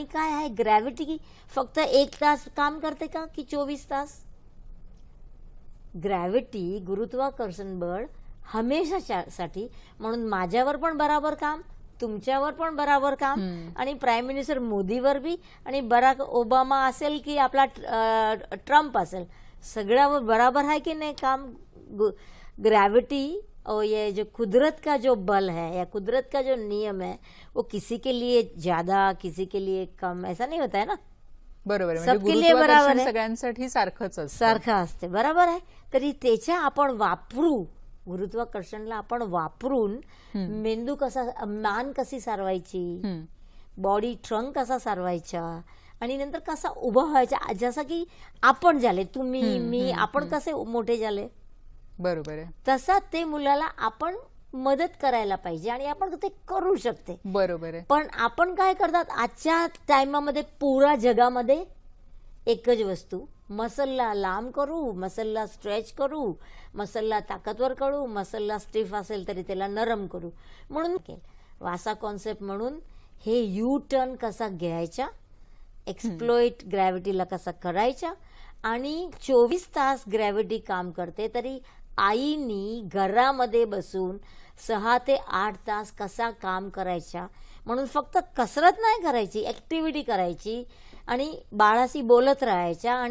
काय आहे ग्रॅव्हिटी फक्त 1 तास काम करते का की 24 तास? ग्रॅव्हिटी गुरुत्वाकर्षण बळ हमेशासाठी, म्हणून माझ्यावर पण बराबर काम, तुमच्यावर पण बराबर काम, आणि प्राईम मिनिस्टर मोदीवर बी, आणि बराक ओबामा असेल की आपला ट्रम्प असेल, सगळ्यावर बराबर है कि नहीं काम। ग्रेविटी और ये जो कुदरत का जो बल है या कुदरत का जो नियम है वो किसी के लिए ज्यादा किसी के लिए कम ऐसा नहीं होता है ना। बरोबर आहे, सबके लिए बराबर गुरुत्वाकर्षण आहे, सगळ्यांसाठी सारखंच असतं, सारखं असते, बरोबर आहे। तरी त्याच्या आपण वापरू, गुरुत्वाकर्षणला आपण वापरून मेंदू कसा, मान कशी सारवायची, बॉडी ट्रंक कसा सारवायचा, आणि नंतर कसा उभा व्हायचा, जसं की आपण झाले, तुम्ही मी, आपण कसे मोठे झाले, बरोबर आहे, तसा ते मुलाला आपण मदत करायला पाहिजे, आणि आपण ते करू शकते, बरोबर आहे। पण आपण काय करतात आजच्या टाइमामध्ये, पुरा जगामध्ये एकच वस्तू, मसलला लांब करू, मसलला स्ट्रेच करू, मसलला ताकदवर करू, मसलला स्टिफ असेल तरी त्याला नरम करू, म्हणून वासा कॉन्सेप्ट म्हणून हे यू टर्न कसा घ्यायचा, एक्सप्लोइट ग्रॅव्हिटीला कसा करायचा, आणि 24 तास ग्रॅव्हिटी काम करते, तरी आईनी घरामध्ये बसून 6 ते 8 तास कसा काम करायचा, म्हणून फक्त कसरत नाही करायची, ऍक्टिव्हिटी करायची, आणि बाळाशी बोलत राहायच्या, आणि